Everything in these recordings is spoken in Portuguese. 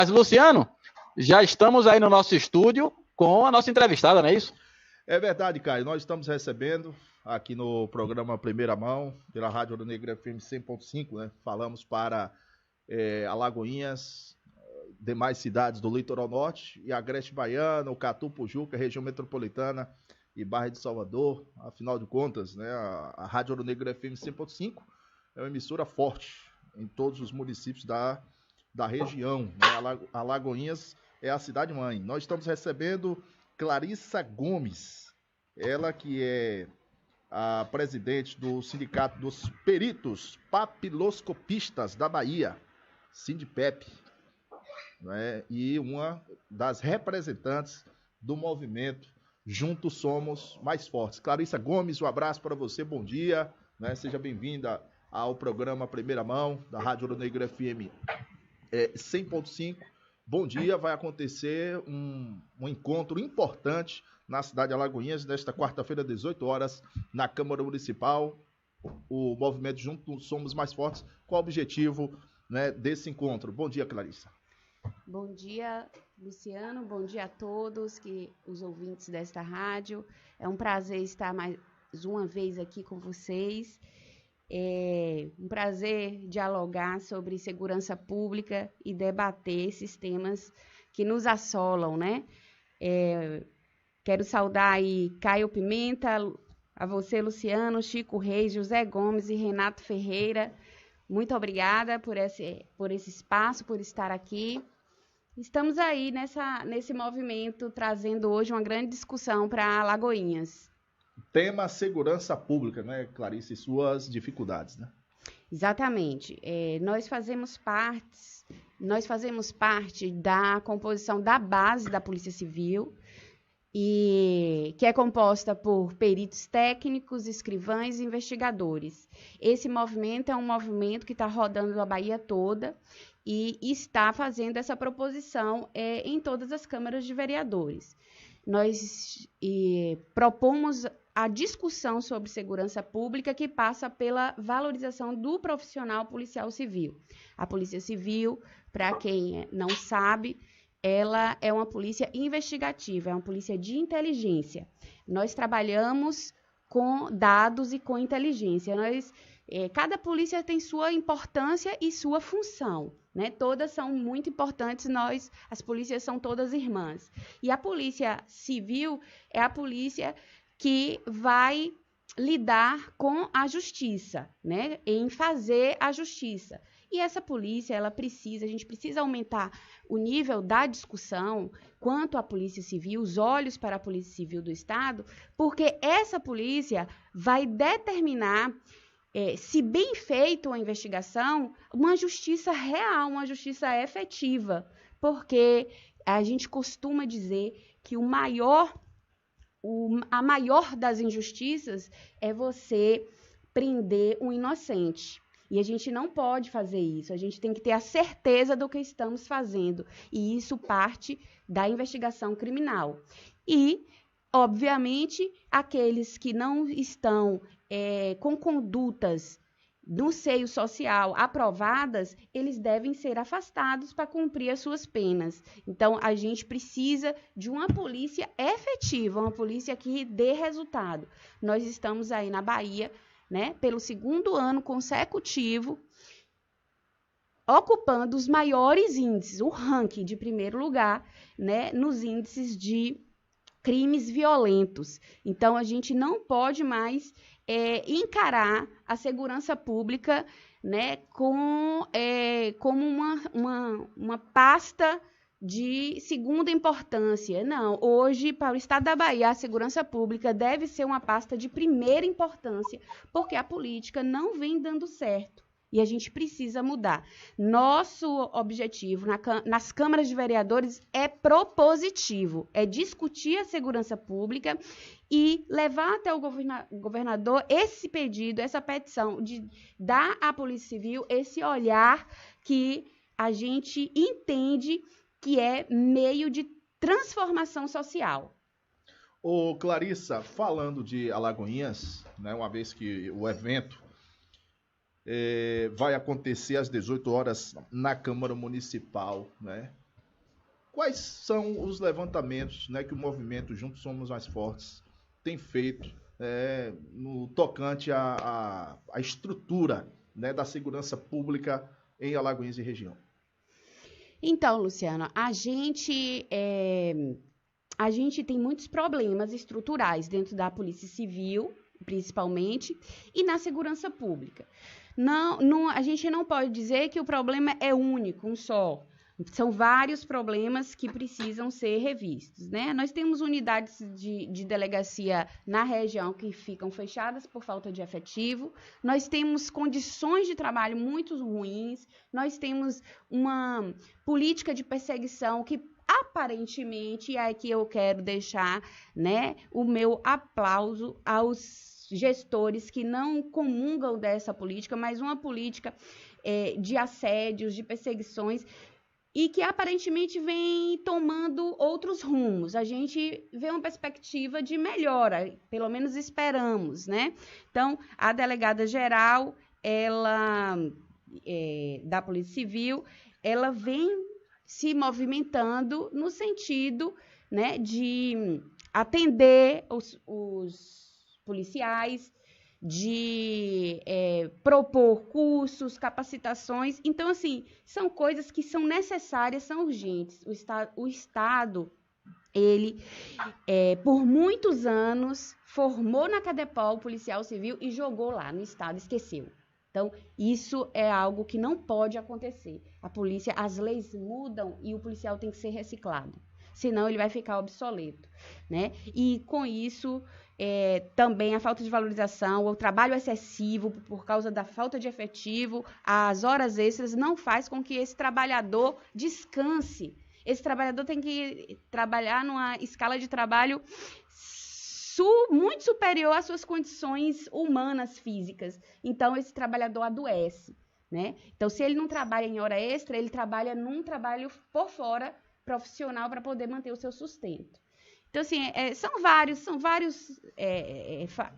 Mas, Luciano, já estamos aí no nosso estúdio com a nossa entrevistada, não é isso? É verdade, Caio. Nós estamos recebendo aqui no programa Primeira Mão, pela Rádio Ouro Negro FM 100.5, né? Falamos para Alagoinhas, demais cidades do Litoral Norte, e Agreste Baiana, o Catu, Pujuca, região metropolitana e bairro de Salvador. Afinal de contas, né, a Rádio Ouro Negro FM 100.5 é uma emissora forte em todos os municípios da região, né? Alagoinhas é a cidade-mãe. Nós estamos recebendo Clarissa Gomes, ela que é a presidente do Sindicato dos Peritos Papiloscopistas da Bahia, Sindipep, né? E uma das representantes do movimento Juntos Somos Mais Fortes. Clarissa Gomes, um abraço para você, bom dia, né? Seja bem-vinda ao programa Primeira Mão, da Rádio Ouro Negro FM 100.5. Bom dia, vai acontecer um encontro importante na cidade de Alagoinhas, nesta quarta-feira, 18 horas, na Câmara Municipal, o movimento Juntos Somos Mais Fortes. Qual o objetivo, né, desse encontro? Bom dia, Clarissa. Bom dia, Luciano, bom dia a todos, os ouvintes desta rádio. É um prazer estar mais uma vez aqui com vocês. É um prazer dialogar sobre segurança pública e debater esses temas que nos assolam, né? Quero saudar aí Caio Pimenta, a você, Luciano, Chico Reis, José Gomes e Renato Ferreira. Muito obrigada por esse espaço, por estar aqui. Estamos aí nesse movimento, trazendo hoje uma grande discussão para Alagoinhas. Tema segurança pública, né, Clarice, e suas dificuldades, né? Exatamente. Nós fazemos parte da composição da base da Polícia Civil, e que é composta por peritos técnicos, escrivães e investigadores. Esse movimento é um movimento que está rodando a Bahia toda e está fazendo essa proposição em todas as câmaras de vereadores. Nós propomos a discussão sobre segurança pública, que passa pela valorização do profissional policial civil. A Polícia Civil, para quem não sabe, ela é uma polícia investigativa, é uma polícia de inteligência. Nós trabalhamos com dados e com inteligência. Cada polícia tem sua importância e sua função, né? Todas são muito importantes, as polícias são todas irmãs. E a Polícia Civil é a polícia que vai lidar com a justiça, né? Em fazer a justiça. E essa polícia, a gente precisa aumentar o nível da discussão quanto à Polícia Civil, os olhos para a Polícia Civil do Estado, porque essa polícia vai determinar, se bem feita a investigação, uma justiça real, uma justiça efetiva, porque a gente costuma dizer que a maior das injustiças é você prender um inocente. E a gente não pode fazer isso, a gente tem que ter a certeza do que estamos fazendo. E isso parte da investigação criminal. E, obviamente, aqueles que não estão com condutas no seio social aprovadas, eles devem ser afastados para cumprir as suas penas. Então, a gente precisa de uma polícia efetiva, uma polícia que dê resultado. Nós estamos aí na Bahia, né, pelo segundo ano consecutivo, ocupando os maiores índices, o ranking de primeiro lugar, né, nos índices de crimes violentos. Então, a gente não pode mais encarar a segurança pública, né, como uma pasta de segunda importância. Não, hoje, para o Estado da Bahia, a segurança pública deve ser uma pasta de primeira importância, porque a política não vem dando certo. E a gente precisa mudar. Nosso objetivo nas câmaras de vereadores é propositivo, é discutir a segurança pública e levar até o governador esse pedido, essa petição, de dar à Polícia Civil esse olhar que a gente entende que é meio de transformação social. Ô Clarissa, falando de Alagoinhas, né, uma vez que o evento vai acontecer às 18 horas na Câmara Municipal, né? quais são os levantamentos, né, que o movimento Juntos Somos Mais Fortes tem feito no tocante à estrutura, né, da segurança pública em Alagoinhas e região? Então, Luciano, a gente tem muitos problemas estruturais dentro da Polícia Civil, principalmente, e na segurança pública. A gente não pode dizer que o problema é único, um só. São vários problemas que precisam ser revistos, né? Nós temos unidades de delegacia na região que ficam fechadas por falta de efetivo, nós temos condições de trabalho muito ruins, nós temos uma política de perseguição que aparentemente, e aqui eu quero deixar, né, o meu aplauso aos gestores que não comungam dessa política, mas uma política de assédios, de perseguições, e que aparentemente vem tomando outros rumos. A gente vê uma perspectiva de melhora, pelo menos esperamos, né? Então, a delegada geral, da Polícia Civil, ela vem se movimentando no sentido, né, de atender os policiais, de propor cursos, capacitações. Então, assim, são coisas que são necessárias, são urgentes. O Estado, ele, por muitos anos, formou na Cadepol policial civil e jogou lá no Estado, esqueceu. Então, isso é algo que não pode acontecer. A polícia, as leis mudam e o policial tem que ser reciclado. Senão, ele vai ficar obsoleto, né? E, com isso, também a falta de valorização, o trabalho excessivo por causa da falta de efetivo, as horas extras não faz com que esse trabalhador descanse. Esse trabalhador tem que trabalhar numa escala de trabalho muito superior às suas condições humanas, físicas. Então, esse trabalhador adoece, né? Então, se ele não trabalha em hora extra, ele trabalha num trabalho por fora, profissional, para poder manter o seu sustento. Então, assim, são vários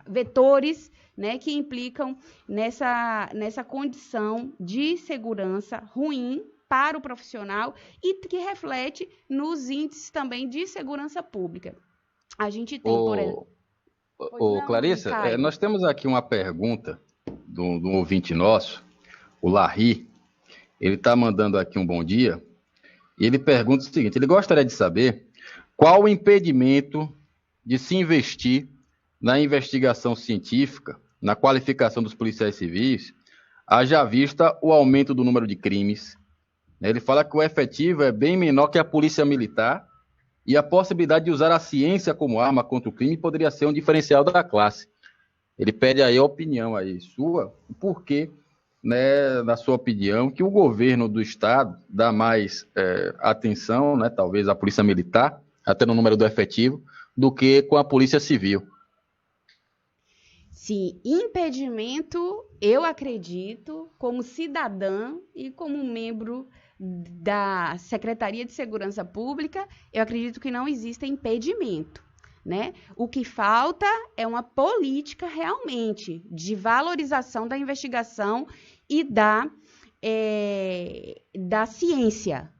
vetores, né, que implicam nessa condição de segurança ruim para o profissional e que reflete nos índices também de segurança pública. A gente tem, por exemplo... Clarissa, nós temos aqui uma pergunta de um ouvinte nosso, o Larry. Ele está mandando aqui um bom dia. E ele pergunta o seguinte: ele gostaria de saber qual o impedimento de se investir na investigação científica, na qualificação dos policiais civis, haja vista o aumento do número de crimes. Ele fala que o efetivo é bem menor que a polícia militar e a possibilidade de usar a ciência como arma contra o crime poderia ser um diferencial da classe. Ele pede aí a opinião aí sua, por que, né, na sua opinião, que o governo do Estado dá mais atenção, né, talvez à polícia militar, até no número do efetivo, do que com a polícia civil. Sim, impedimento, eu acredito, como cidadã e como membro da Secretaria de Segurança Pública, eu acredito que não existe impedimento, né? O que falta é uma política realmente de valorização da investigação e da ciência.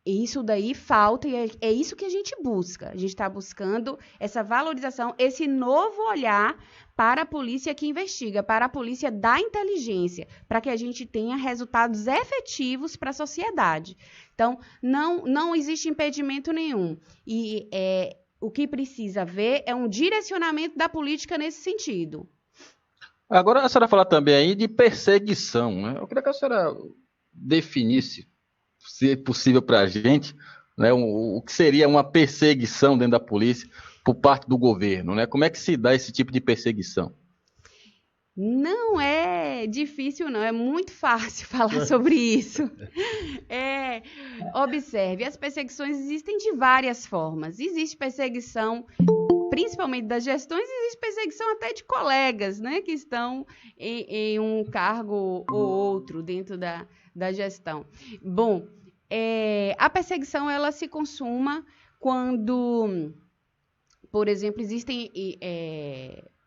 Isso daí falta e é isso que a gente busca. A gente está buscando essa valorização, esse novo olhar para a polícia que investiga, para a polícia da inteligência, para que a gente tenha resultados efetivos para a sociedade. Então, não existe impedimento nenhum. E o que precisa ver é um direcionamento da política nesse sentido. Agora, a senhora fala também aí de perseguição, né? Eu queria que a senhora definisse, se possível para a gente, né, o que seria uma perseguição dentro da polícia por parte do governo, né? Como é que se dá esse tipo de perseguição? Não é difícil, não. É muito fácil falar sobre isso. Observe, as perseguições existem de várias formas. Existe perseguição, principalmente das gestões, existe perseguição até de colegas, né, que estão em um cargo ou outro dentro da gestão. Bom, a perseguição, ela se consuma quando, por exemplo, existem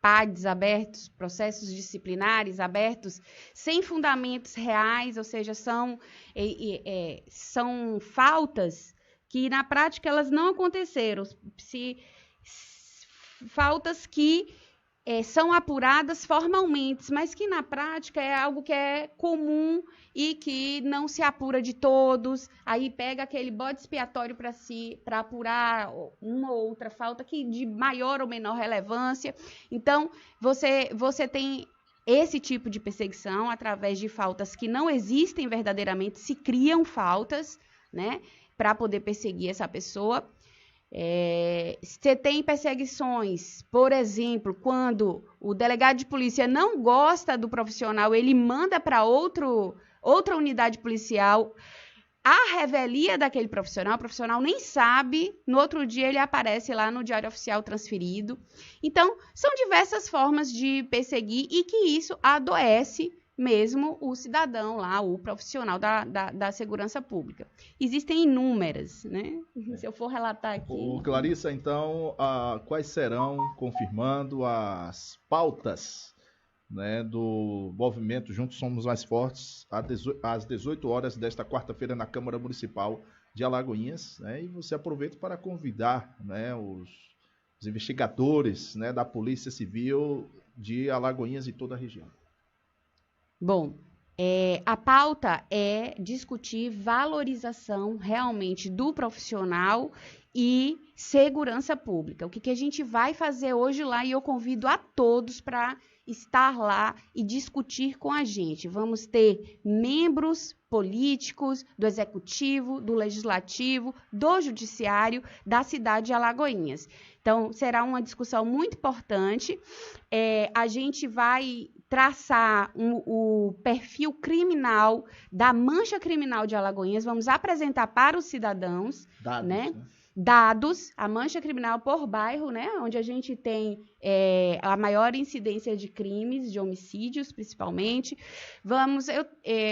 PADs abertos, processos disciplinares abertos, sem fundamentos reais, ou seja, são faltas que na prática elas não aconteceram, faltas que são apuradas formalmente, mas que na prática é algo que é comum e que não se apura de todos, aí pega aquele bode expiatório para apurar uma ou outra falta que de maior ou menor relevância. Então, você tem esse tipo de perseguição através de faltas que não existem verdadeiramente, se criam faltas, né, para poder perseguir essa pessoa. Você tem perseguições, por exemplo, quando o delegado de polícia não gosta do profissional, ele manda para outra unidade policial a revelia daquele profissional, o profissional nem sabe, no outro dia ele aparece lá no diário oficial transferido. Então, são diversas formas de perseguir e que isso adoece mesmo o cidadão lá, o profissional da segurança pública. Existem inúmeras, né? Se eu for relatar aqui... Clarissa, então, quais serão, confirmando, as pautas, né, do movimento Juntos Somos Mais Fortes, às 18 horas desta quarta-feira na Câmara Municipal de Alagoinhas, né? E você aproveita para convidar, né, os investigadores, né, da Polícia Civil de Alagoinhas e toda a região. Bom, a pauta é discutir valorização realmente do profissional e segurança pública. O que a gente vai fazer hoje lá, e eu convido a todos para estar lá e discutir com a gente. Vamos ter membros políticos do Executivo, do Legislativo, do Judiciário da cidade de Alagoinhas. Então, será uma discussão muito importante. A gente vai traçar o perfil criminal da mancha criminal de Alagoinhas, vamos apresentar para os cidadãos, né? Dados, a mancha criminal por bairro, né? Onde a gente tem a maior incidência de crimes, de homicídios, principalmente.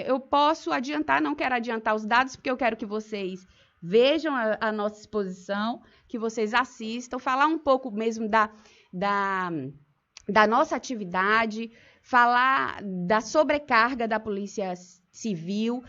Eu posso adiantar, não quero adiantar os dados, porque eu quero que vocês vejam a nossa exposição, que vocês assistam, falar um pouco mesmo da nossa atividade, falar da sobrecarga da Polícia Civil,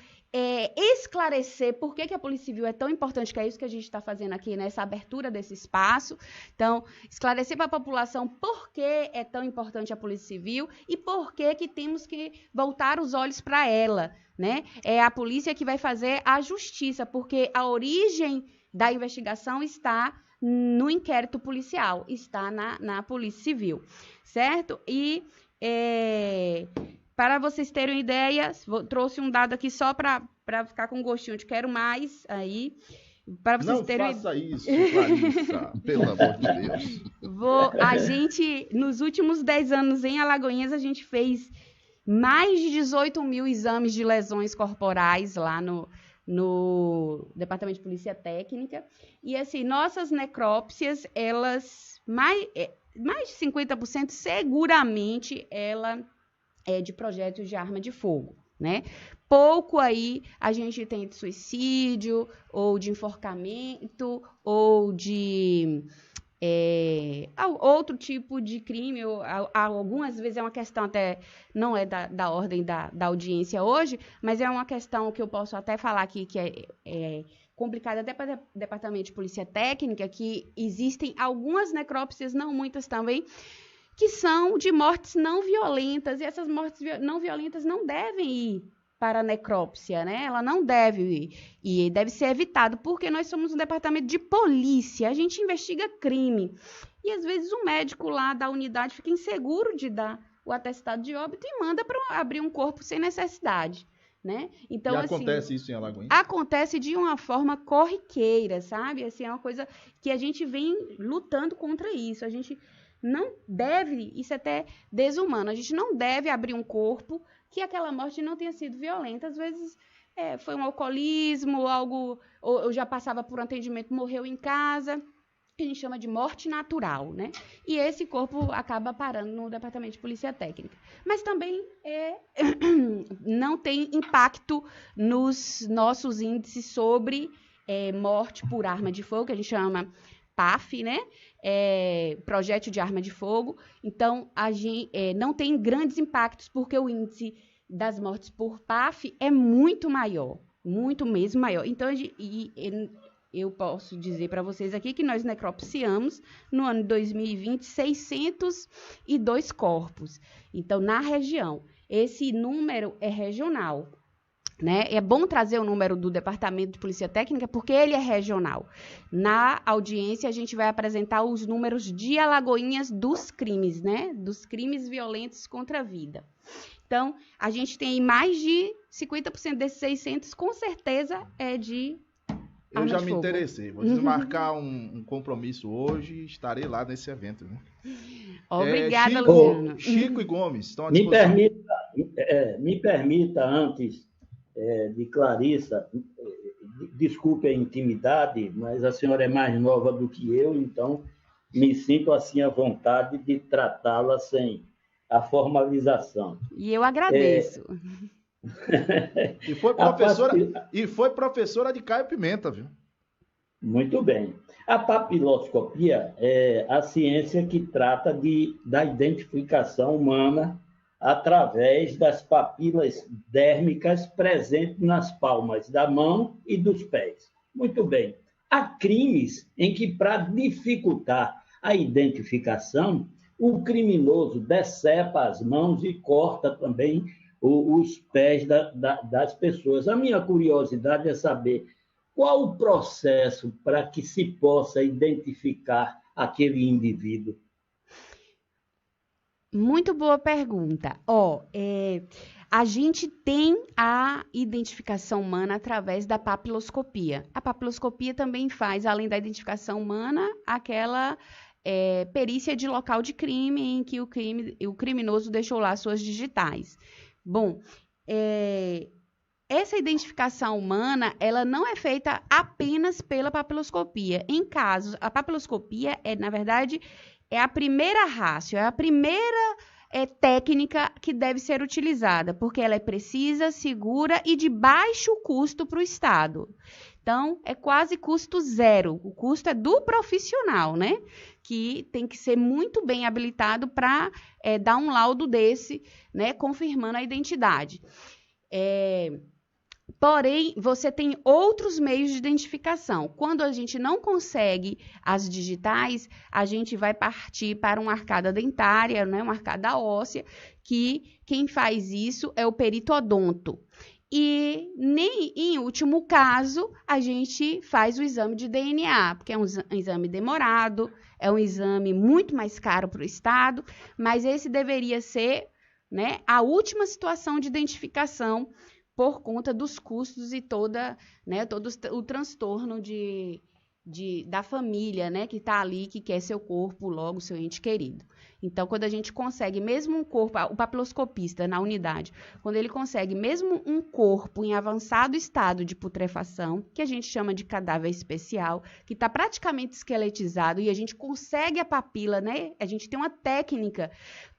esclarecer por que a Polícia Civil é tão importante, que é isso que a gente está fazendo aqui, nessa abertura desse espaço. Então, esclarecer para a população por que é tão importante a Polícia Civil e por que temos que voltar os olhos para ela, né? É a polícia que vai fazer a justiça, porque a origem da investigação está no inquérito policial, está na Polícia Civil, certo? E para vocês terem ideia, trouxe um dado aqui só para ficar com gostinho de quero mais aí. Para vocês terem... Não faça isso, Clarissa, pelo amor de Deus. A gente, nos últimos 10 anos em Alagoinhas, a gente fez mais de 18 mil exames de lesões corporais lá no Departamento de Polícia Técnica. E, assim, nossas necrópsias, elas... Mais de 50% seguramente ela é de projétil de arma de fogo, né? Pouco aí a gente tem de suicídio, ou de enforcamento, ou de outro tipo de crime, ou algumas vezes é uma questão até, não é da ordem da audiência hoje, mas é uma questão que eu posso até falar aqui, que é complicada até para o Departamento de Polícia Técnica, que existem algumas necrópsias, não muitas também, que são de mortes não violentas, e essas mortes não violentas não devem ir para a necrópsia, né? Ela não deve ir, e deve ser evitado, porque nós somos um departamento de polícia, a gente investiga crime, e às vezes o médico lá da unidade fica inseguro de dar o atestado de óbito e manda para abrir um corpo sem necessidade, né? Então, e acontece isso em Alagoinhas? Acontece de uma forma corriqueira, sabe? Assim, é uma coisa que a gente vem lutando contra isso. A gente não deve, isso é até desumano, a gente não deve abrir um corpo que aquela morte não tenha sido violenta. Às vezes foi um alcoolismo, algo, ou já passava por um atendimento, morreu em casa, que a gente chama de morte natural, né? E esse corpo acaba parando no Departamento de Polícia Técnica. Mas também não tem impacto nos nossos índices sobre morte por arma de fogo, que a gente chama PAF, né? Projétil de arma de fogo. Então, a gente não tem grandes impactos, porque o índice das mortes por PAF é muito maior, muito mesmo maior. Então, eu posso dizer para vocês aqui que nós necropsiamos, no ano de 2020, 602 corpos. Então, na região. Esse número é regional. Né? É bom trazer o número do Departamento de Polícia Técnica, porque ele é regional. Na audiência, a gente vai apresentar os números de Alagoinhas dos crimes, né? Dos crimes violentos contra a vida. Então, a gente tem mais de 50% desses 600, com certeza, é de Eu já me interessei. Vou desmarcar um compromisso hoje e estarei lá nesse evento. Né? Obrigada, Luciano. Chico e Gomes estão à disposição. Me permita, antes de Clarissa, desculpe a intimidade, mas a senhora é mais nova do que eu, então me sinto assim à vontade de tratá-la sem a formalização. E eu agradeço. E foi professora de Caio Pimenta, viu? Muito bem. A papiloscopia é a ciência que trata da identificação humana através das papilas dérmicas presentes nas palmas da mão e dos pés. Muito bem. Há crimes em que, para dificultar a identificação, o criminoso decepa as mãos e corta também os pés das pessoas. A minha curiosidade é saber qual o processo para que se possa identificar aquele indivíduo. Muito boa pergunta. A gente tem a identificação humana através da papiloscopia. A papiloscopia também faz, além da identificação humana, aquela perícia de local de crime em que o criminoso deixou lá suas digitais. Bom, essa identificação humana, ela não é feita apenas pela papiloscopia. Em casos, a papiloscopia na verdade, é a primeira rácio, é a primeira técnica que deve ser utilizada, porque ela é precisa, segura e de baixo custo para o Estado. Então, é quase custo zero. O custo é do profissional, né? Que tem que ser muito bem habilitado para dar um laudo desse, né? Confirmando a identidade. Porém, você tem outros meios de identificação. Quando a gente não consegue as digitais, a gente vai partir para uma arcada dentária, né, uma arcada óssea, que quem faz isso é o perito odonto. E, em último caso, a gente faz o exame de DNA, porque é um exame demorado, é um exame muito mais caro para o Estado, mas esse deveria ser, né, a última situação de identificação por conta dos custos e todo o transtorno da família, né, que está ali, que quer seu corpo, logo seu ente querido. Então, quando a gente consegue mesmo um corpo, o papiloscopista na unidade, quando ele consegue mesmo um corpo em avançado estado de putrefação, que a gente chama de cadáver especial, que está praticamente esqueletizado, e a gente consegue a papila, né, a gente tem uma técnica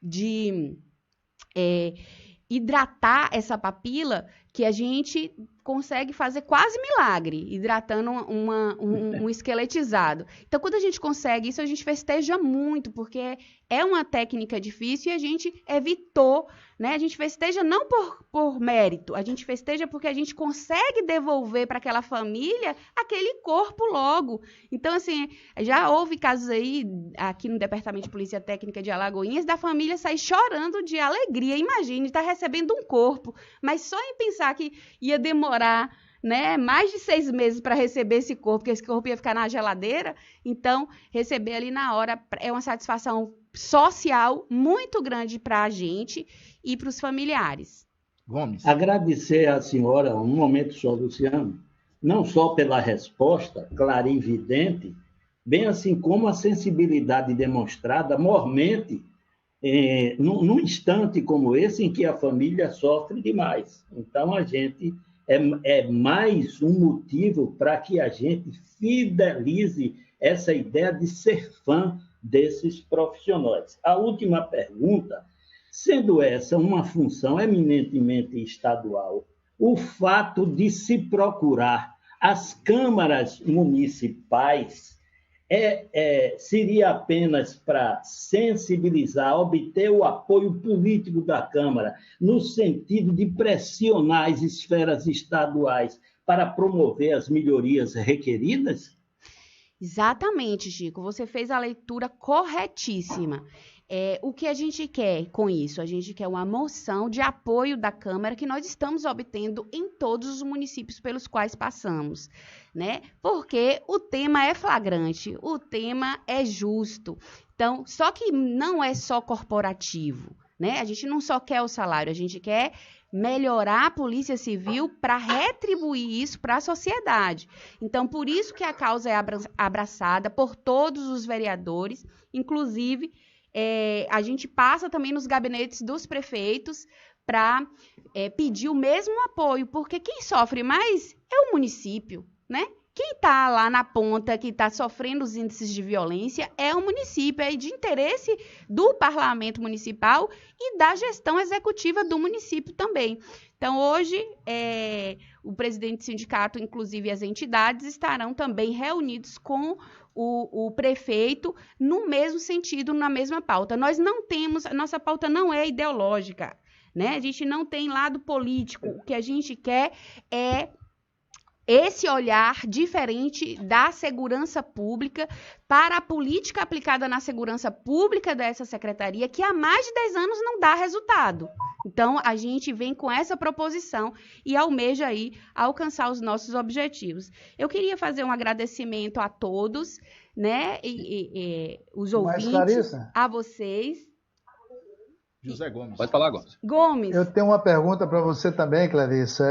de hidratar essa papila, que a gente consegue fazer quase milagre, hidratando um esqueletizado. Então, quando a gente consegue isso, a gente festeja muito, porque é uma técnica difícil e a gente evitou, né? A gente festeja não por mérito, a gente festeja porque a gente consegue devolver para aquela família aquele corpo logo. Então, assim, já houve casos aí, aqui no Departamento de Polícia Técnica de Alagoinhas, da família sair chorando de alegria. Imagine, estar recebendo um corpo, mas só em pensar que ia demorar, né, mais de 6 meses para receber esse corpo, porque esse corpo ia ficar na geladeira. Então, receber ali na hora é uma satisfação social muito grande para a gente e para os familiares. Gomes. Agradecer à senhora, um momento só, Luciano, não só pela resposta clarividente, bem assim como a sensibilidade demonstrada mormente num instante como esse em que a família sofre demais. Então, a gente é mais um motivo para que a gente fidelize essa ideia de ser fã desses profissionais. A última pergunta, sendo essa uma função eminentemente estadual, o fato de se procurar as câmaras municipais seria apenas para sensibilizar, obter o apoio político da Câmara, no sentido de pressionar as esferas estaduais para promover as melhorias requeridas? Exatamente, Chico. Você fez a leitura corretíssima. O que a gente quer com isso? A gente quer uma moção de apoio da Câmara que nós estamos obtendo em todos os municípios pelos quais passamos, né? Porque o tema é flagrante, o tema é justo. Então, só que não é só corporativo, né? A gente não só quer o salário, a gente quer melhorar a Polícia Civil para retribuir isso para a sociedade. Então, por isso que a causa é abraçada por todos os vereadores, inclusive a gente passa também nos gabinetes dos prefeitos para pedir o mesmo apoio, porque quem sofre mais é o município, né? Quem está lá na ponta, que está sofrendo os índices de violência, é o município, é de interesse do parlamento municipal e da gestão executiva do município também. Então, hoje, o presidente do sindicato, inclusive as entidades, estarão também reunidos com o prefeito no mesmo sentido, na mesma pauta. Nós não temos, a nossa pauta não é ideológica, né? A gente não tem lado político. O que a gente quer é esse olhar diferente da segurança pública para a política aplicada na segurança pública dessa secretaria, que há mais de 10 anos não dá resultado. Então, a gente vem com essa proposição e almeja aí alcançar os nossos objetivos. Eu queria fazer um agradecimento a todos, né, os ouvintes, a vocês. José Gomes. Pode falar, Gomes. Gomes. Eu tenho uma pergunta para você também, Clarissa.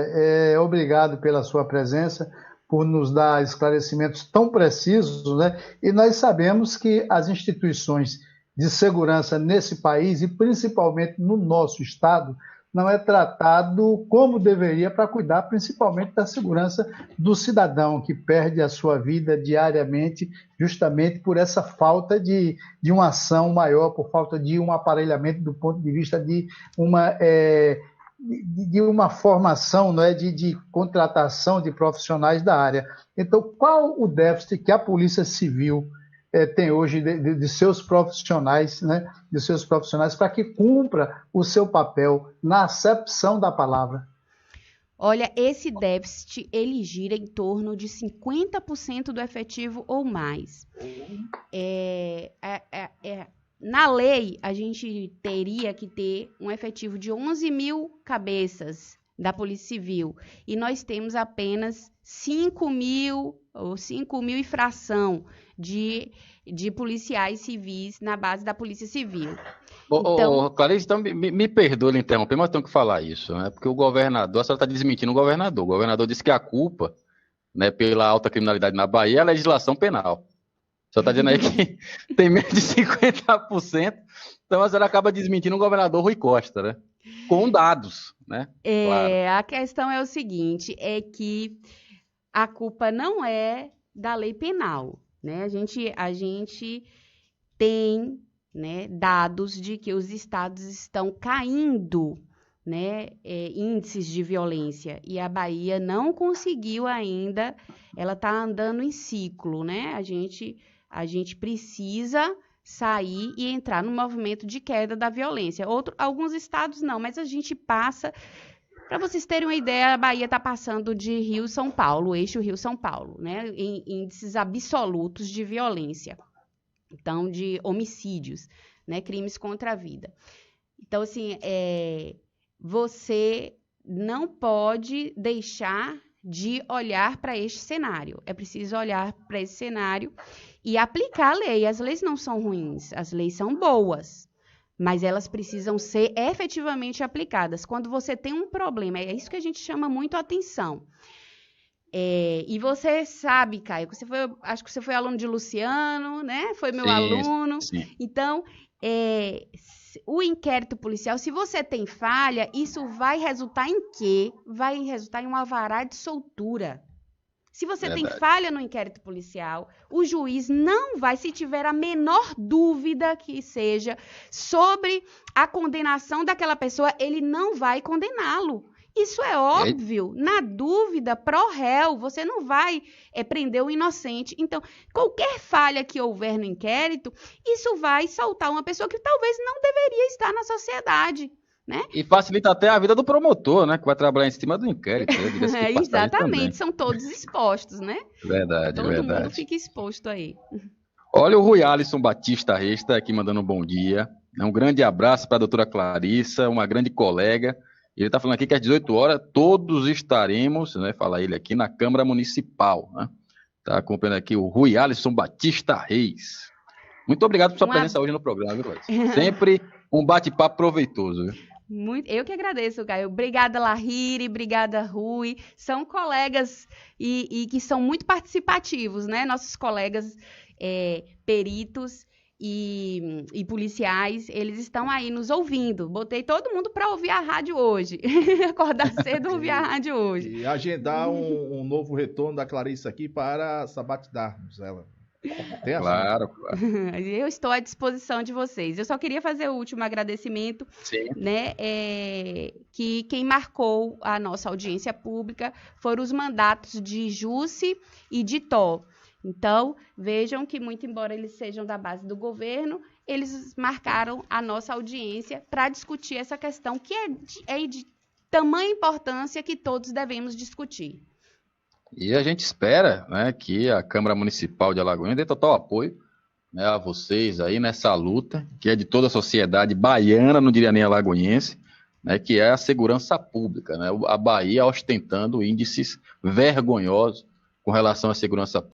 Obrigado pela sua presença, por nos dar esclarecimentos tão precisos, né? E nós sabemos que as instituições de segurança nesse país, e principalmente no nosso estado, não é tratado como deveria para cuidar principalmente da segurança do cidadão, que perde a sua vida diariamente justamente por essa falta de uma ação maior, por falta de um aparelhamento do ponto de vista de uma formação, não é, de contratação de profissionais da área. Então, qual o déficit que a Polícia Civil tem hoje de seus profissionais, né, de seus profissionais, para que cumpra o seu papel na acepção da palavra? Olha, esse déficit, ele gira em torno de 50% do efetivo ou mais. Na lei, a gente teria que ter um efetivo de 11 mil cabeças da Polícia Civil, e nós temos apenas 5 mil ou 5 mil e fração de policiais civis na base da Polícia Civil. Então, Clarice, então me perdoe ele interromper, mas eu tenho que falar isso, né? Porque o governador, a senhora está desmentindo o governador disse que a culpa, né, pela alta criminalidade na Bahia é a legislação penal. Só está dizendo aí que tem menos de 50%, então a senhora acaba desmentindo o governador Rui Costa, né? Com dados, né? Claro. A questão é o seguinte, é que a culpa não é da lei penal, né? A gente tem, né, dados de que os estados estão caindo, né, índices de violência, e a Bahia não conseguiu ainda, ela está andando em ciclo, né? A gente precisa sair e entrar no movimento de queda da violência. Alguns estados não, mas a gente passa. Para vocês terem uma ideia, a Bahia está passando de Rio-São Paulo, o eixo Rio-São Paulo, né, em índices absolutos de violência, então, de homicídios, né, crimes contra a vida. Então, assim, você não pode deixar de olhar para este cenário. É preciso olhar para esse cenário e aplicar a lei. As leis não são ruins, as leis são boas, mas elas precisam ser efetivamente aplicadas. Quando você tem um problema, é isso que a gente chama muito a atenção. E você sabe, Caio, acho que você foi aluno de Luciano, né? Foi meu aluno. Sim. Então, o inquérito policial, se você tem falha, isso vai resultar em quê? Vai resultar em um alvará de soltura. Se você tem falha no inquérito policial, o juiz não vai, se tiver a menor dúvida que seja sobre a condenação daquela pessoa, ele não vai condená-lo. Isso é óbvio. Na dúvida, pró réu, você não vai prender o inocente. Então, qualquer falha que houver no inquérito, isso vai soltar uma pessoa que talvez não deveria estar na sociedade, né? E facilita até a vida do promotor, né? Que vai trabalhar em cima do inquérito. Exatamente, são todos expostos, né? Verdade, Todo verdade. mundo fica exposto aí. Olha o Rui Alisson Batista Reis está aqui mandando um bom dia. Um grande abraço para a doutora Clarissa, uma grande colega. Ele está falando aqui que às 18 horas todos estaremos, né? Fala ele aqui, na Câmara Municipal, né? Está acompanhando aqui o Rui Alisson Batista Reis. Muito obrigado por sua presença hoje no programa, viu, Clarissa? Sempre um bate-papo proveitoso, viu? Eu que agradeço, Caio. Obrigada, Lahiri, obrigada, Rui. São colegas e que são muito participativos, né? Nossos colegas peritos e policiais, eles estão aí nos ouvindo. Botei todo mundo para ouvir a rádio hoje. Acordar cedo e ouvir a rádio hoje. E agendar um novo retorno da Clarissa aqui para sabatinarmos ela. Claro. Eu estou à disposição de vocês. Eu só queria fazer o último agradecimento, né? Que quem marcou a nossa audiência pública foram os mandatos de Jusce e de Tó. Então, vejam que, muito embora eles sejam da base do governo, eles marcaram a nossa audiência para discutir essa questão que é de tamanha importância que todos devemos discutir. E a gente espera, né, que a Câmara Municipal de Alagoinhas dê total apoio, né, a vocês aí nessa luta, que é de toda a sociedade baiana, não diria nem alagoense, né, que é a segurança pública, né, a Bahia ostentando índices vergonhosos com relação à segurança pública.